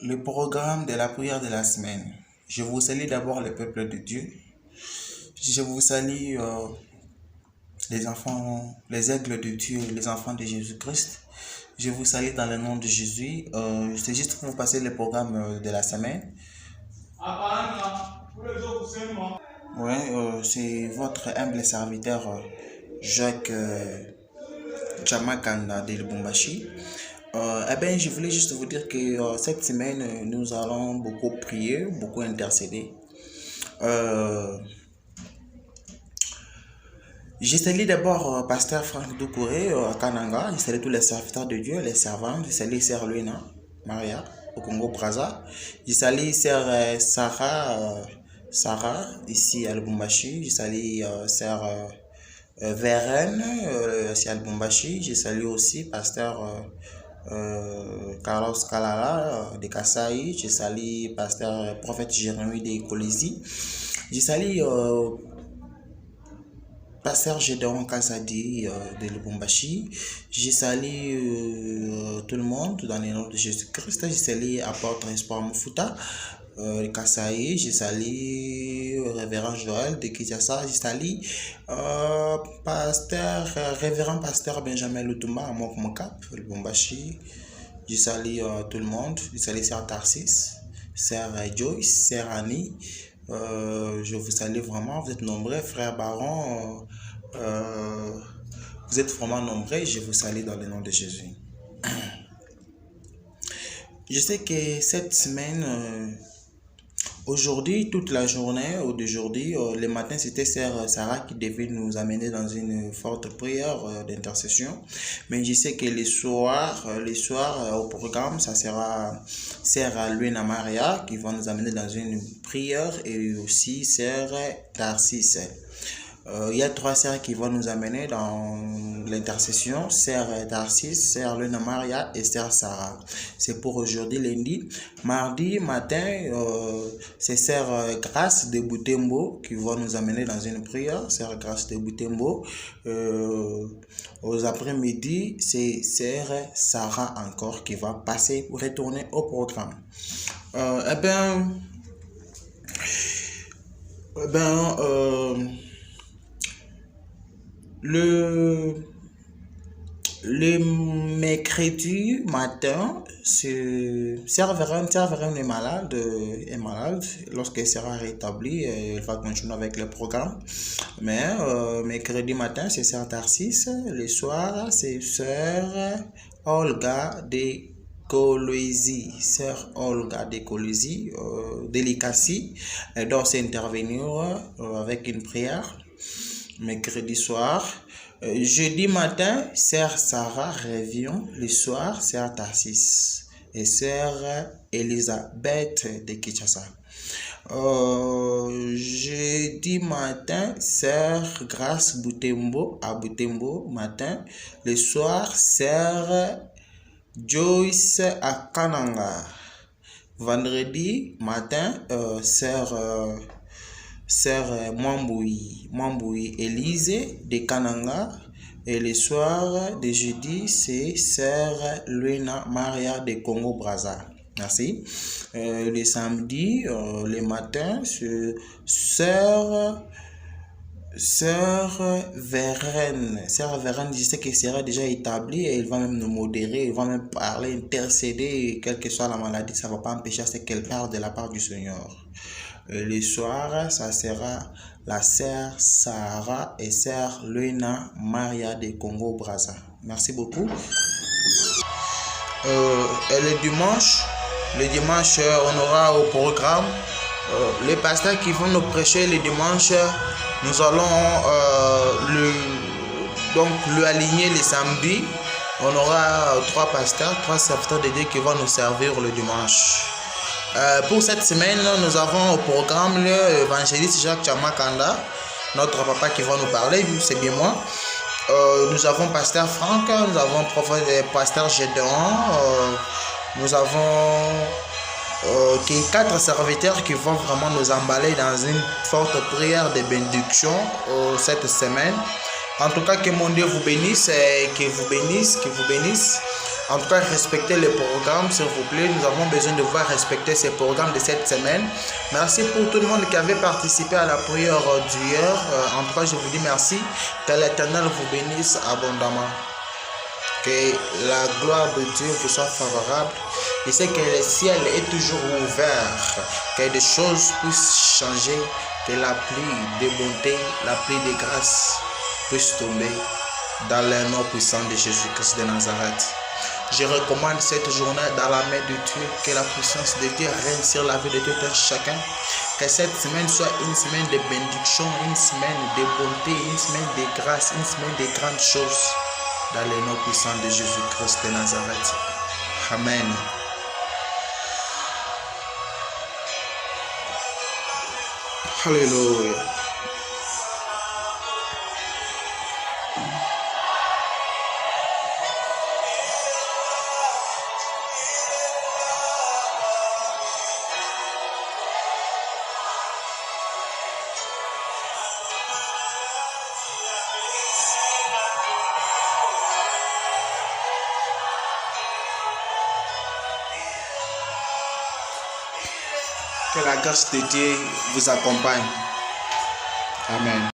Le programme de la prière de la semaine. Je vous salue d'abord le peuple de Dieu. Je vous salue les enfants, les aigles de Dieu, les enfants de Jésus-Christ. Je vous salue dans le nom de Jésus. C'est juste pour vous passer le programme de la semaine. C'est votre humble serviteur Jacques Chamakanda de Lubumbashi. Je voulais juste vous dire que cette semaine, nous allons beaucoup prier, beaucoup intercéder. Je salue d'abord Pasteur Franck Doucouré à Kananga. Je salue tous les serviteurs de Dieu, les servantes. Je salue Sœur Luina Maria au Congo Brazza. Je salue Sœur Sarah ici à Lubumbashi. Je salue Sœur Vérène ici à Lubumbashi. Je salue aussi Pasteur Carlos Kalala de Kasaï. Je salue Pasteur Prophète Jérémie de Kolesi. Je salue Pasteur Gédéon Kazadi de Lubumbashi. Je salue tout le monde dans le nom de Jésus-Christ. Je salue Apôtre Espoir Moufuta de Kasaï. Je salue Révérend Joël de Kinshasa. Je salue Révérend Pasteur Benjamin Lutumba à Mokmokap, Lubumbashi. Je salue tout le monde. Je salue Sœur Tarsis, Sœur Joyce, Sœur Annie. Je vous salue vraiment, vous êtes nombreux, frère Baron, vous êtes vraiment nombreux, je vous salue dans le nom de Jésus. Je sais que cette semaine, aujourd'hui, toute la journée d'aujourd'hui, le matin, c'était Sœur Sarah qui devait nous amener dans une forte prière d'intercession. Mais je sais que les soirs au programme, ça sera Sœur Luina Maria qui va nous amener dans une prière et aussi Sœur Tarsis. Il y a 3 sœurs qui vont nous amener dans l'intercession, Sœur Tarsis, Sœur Luina Maria et Sœur Sarah. C'est pour aujourd'hui lundi. Mardi matin, c'est Sœur Grâce de Butembo qui va nous amener dans une prière, Sœur Grâce de Butembo. Aux après-midi, c'est Sœur Sarah encore qui va passer pour retourner au programme. Le mercredi matin, Sœur Vérène est malade. Lorsqu'elle sera rétablie, elle va continuer avec le programme. Mais mercredi matin, c'est Sœur Tarsis. Le soir, c'est Sœur Olga de Kolesi, Sœur Olga de Kolesi, délicatie. Elle doit s'intervenir avec une prière. Mercredi soir. Jeudi matin, Sœur Sarah revient. Le soir, Sœur Tarsis et Sœur Elisabeth de Kinshasa. Jeudi matin, Sœur Grâce Butembo à Butembo matin. Le soir, Sœur Joyce à Kananga. Vendredi matin, Sœur Mamboui Élise de Kananga. Et le soir de jeudi, c'est Sœur Luina Maria de Congo Brazza. Merci. Le samedi, le matin, c'est Sœur Vérène. Sœur Vérène, je sais qu'elle sera déjà établie et elle va même nous modérer, elle va même parler, intercéder, quelle que soit la maladie, ça ne va pas empêcher à ce qu'elle parle de la part du Seigneur. Le soir, ça sera la Sœur Sarah et Sœur Luina Maria de Congo Brazza. Merci beaucoup. Et le dimanche, on aura au programme les pasteurs qui vont nous prêcher le dimanche. Nous allons le aligner le samedi. On aura 3 pasteurs, 3 serviteurs de Dieu qui vont nous servir le dimanche. Pour cette semaine, nous avons au programme l'évangéliste Jacques Chamakanda, notre papa qui va nous parler, c'est bien moi. Nous avons Pasteur Franck, nous avons Pasteur Gédéon, nous avons 4 serviteurs qui vont vraiment nous emballer dans une forte prière de bénédiction cette semaine. En tout cas, que mon Dieu vous bénisse, que vous bénisse. En tout cas, respectez les programmes, s'il vous plaît. Nous avons besoin de voir respecter ces programmes de cette semaine. Merci pour tout le monde qui avait participé à la prière d'hier. En tout cas, je vous dis merci. Que l'Éternel vous bénisse abondamment. Que la gloire de Dieu vous soit favorable. Je sais que le ciel est toujours ouvert. Que des choses puissent changer. Que la pluie de bonté, la pluie de grâce puisse tomber dans le nom puissant de Jésus-Christ de Nazareth. Je recommande cette journée dans la main de Dieu. Que la puissance de Dieu règne sur la vie de tout un chacun. Que cette semaine soit une semaine de bénédiction, une semaine de bonté, une semaine de grâce, une semaine de grandes choses. Dans le nom puissant de Jésus-Christ de Nazareth. Amen. Alléluia. Que la grâce de Dieu vous accompagne. Amen.